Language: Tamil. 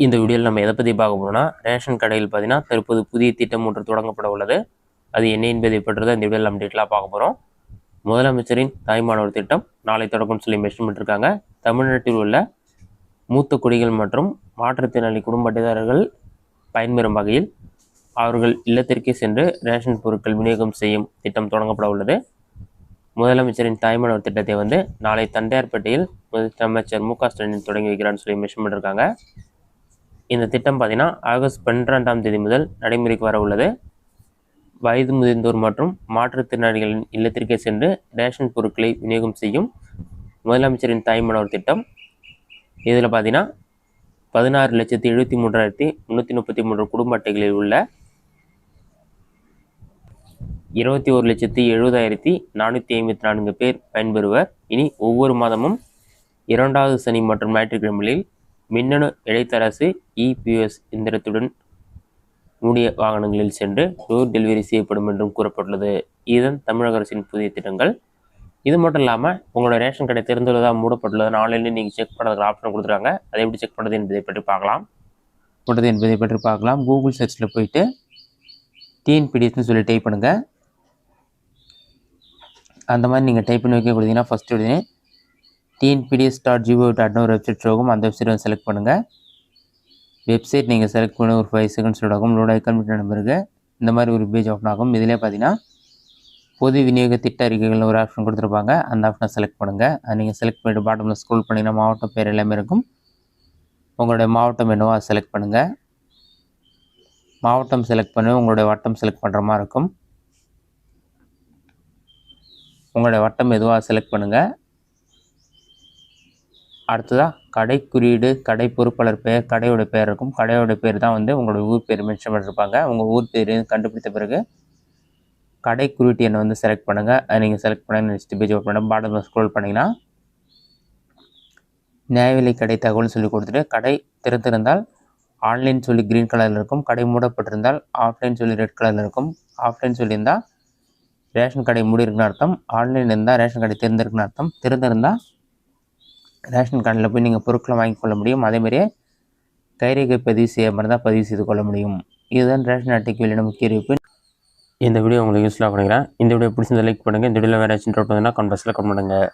இந்த வீடியோவில் நம்ம எதை பற்றி பார்க்க போகிறோம்னா ரேஷன் கடையில் பார்த்தீங்கன்னா தற்போது புதிய திட்டம் ஒன்று தொடங்கப்பட உள்ளது. அது என்ன என்பதை பற்றி இந்த வீடியோவில் நம்ம டீட்டெயிலாக பார்க்க போகிறோம். முதலமைச்சரின் தாய்மானவர் திட்டம் நாளை தொடக்கம் சொல்லி மென்ஷன் பண்ணியிருக்காங்க. தமிழ்நாட்டில் உள்ள மூத்த குடிகள் மற்றும் மாற்றுத்திறனாளி குடும்ப அட்டைதாரர்கள் பயன்பெறும் வகையில் அவர்கள் இல்லத்திற்கே சென்று ரேஷன் பொருட்கள் விநியோகம் செய்யும் திட்டம் தொடங்கப்பட உள்ளது. முதலமைச்சரின் தாய்மானவர் திட்டத்தை நாளை தண்டையார்பேட்டையில் முதலமைச்சர் மு.க.ஸ்டாலின் தொடங்கி வைக்கிறான்னு சொல்லி மென்ஷன் பண்ணியிருக்காங்க. இந்த திட்டம் பார்த்தீங்கன்னா ஆகஸ்ட் 12ஆம் தேதி முதல் நடைமுறைக்கு வர உள்ளது. வயது முதிர்ந்தோர் மற்றும் மாற்றுத்திறனாளிகளின் இல்லத்திற்கே சென்று ரேஷன் பொருட்களை விநியோகம் செய்யும் முதலமைச்சரின் தாய்மானவர் திட்டம். இதில் பார்த்தீங்கன்னா 16,73,333 குடும்ப அட்டைகளில் உள்ள 21,70,454 பேர் பயன்பெறுவர். இனி ஒவ்வொரு மாதமும் 2வது சனி மற்றும் ஞாயிற்றுக்கிழமைகளில் மின்னணு இடைத்தரசு இபிஎஸ் எந்திரத்துடன் மூடிய வாகனங்களில் சென்று டோர் டெலிவரி செய்யப்படும் என்றும் கூறப்பட்டுள்ளது. இதுதான் தமிழக அரசின் புதிய திட்டங்கள். இது மட்டும் இல்லாமல் உங்களோட ரேஷன் கடை திறந்துள்ளதாக மூடப்பட்டுள்ளது ஆன்லைனில் நீங்கள் செக் பண்ணுறதுக்கு ஆப்ஷன் கொடுத்துருக்காங்க. அதை எப்படி செக் பண்ணுறது என்பதை பற்றி பார்க்கலாம். கூகுள் சர்ச்சில் போயிட்டு டிஎன்பிடிஎஸ்ன்னு சொல்லி டைப் பண்ணுங்கள். அந்த மாதிரி நீங்கள் டைப் பண்ணி வைக்க கொடுத்தீங்கன்னா ஃபஸ்ட்டு உடனே tnpds.gov.in ஒரு வெப்சைட் ஆகும். அந்த வெப்சைட் செலக்ட் பண்ணுங்கள். வெப்சைட் நீங்கள் செலக்ட் பண்ண ஒரு 5 செகண்ட்ஸ் ஆகும். லோட் ஐக்கான் நம்பருக்கு இந்த மாதிரி ஒரு பேஜ் ஓப்பன் ஆகும். இதிலே பார்த்தீங்கன்னா பொது விநியோக திட்ட அறிக்கைகள் ஒரு ஆப்ஷன் கொடுத்துருப்பாங்க. அந்த ஆப்ஷனை செலக்ட் பண்ணுங்கள். அது நீங்கள் செலக்ட் பண்ணிட்டு பாட்டமில் ஸ்க்ரோல் பண்ணிங்கன்னா மாவட்டம் பேர் எல்லாமே இருக்கும். உங்களுடைய மாவட்டம் என்னவோ அதை செலக்ட் பண்ணுங்கள். மாவட்டம் செலக்ட் பண்ணி உங்களுடைய வட்டம் செலக்ட் பண்ணுற மாதிரி இருக்கும். உங்களுடைய வட்டம் எதுவோ அதை செலக்ட் பண்ணுங்கள். அடுத்ததாக கடை குறியீடு, கடை பொறுப்பாளர் பெயர், கடையோட பேர் இருக்கும். கடையோட பேர் தான் உங்களோட ஊர் பேர் மென்ஷன் பண்ணியிருப்பாங்க. உங்கள் ஊர் பேர் கண்டுபிடித்த பிறகு கடை குறியீட்டு எண்ணை செலக்ட் பண்ணுங்கள். அதை நீங்கள் செலக்ட் பண்ண நெக்ஸ்ட் பேஜ் ஓப்பன் பண்ண பாட்டமில் ஸ்க்ரோல் பண்ணிங்கன்னா நியாய விலை கடை தகவல்னு சொல்லி கொடுத்துட்டு கடை திறந்திருந்தால் ஆன்லைன் சொல்லி க்ரீன் கலரில் இருக்கும். கடை மூடப்பட்டிருந்தால் ஆஃப்லைன் சொல்லி ரெட் கலரில் இருக்கும். ஆஃப்லைன் சொல்லியிருந்தால் ரேஷன் கடை மூடி இருக்குன்னு அர்த்தம். ஆன்லைன் இருந்தால் ரேஷன் கடை திறந்திருக்குன்னு அர்த்தம். திறந்திருந்தால் ரேஷன் கடையில் போய் நீங்கள் பொருட்களை வாங்கிக்கொள்ள முடியும். அதேமாதிரியே கைரேகை பதிவு செய்யாமல் இருந்தால் பதிவு செய்து கொள்ள முடியும். இதுதான் ரேஷன் அட்டைக்கு வெளியான முக்கிய அறிவிப்பு. இந்த வீடியோ உங்களுக்கு யூஸ்ஃபுல்லாக பண்ணிக்கிறேன். இந்த வீடியோ பிடிச்சிருந்த லைக் பண்ணுங்கள். இந்த வீடியோவில் வேறு ஏதாச்சும் டவுட் வந்ததுன்னா கமெண்ட் பாக்ஸில் கமெண்ட் பண்ணுங்கள்.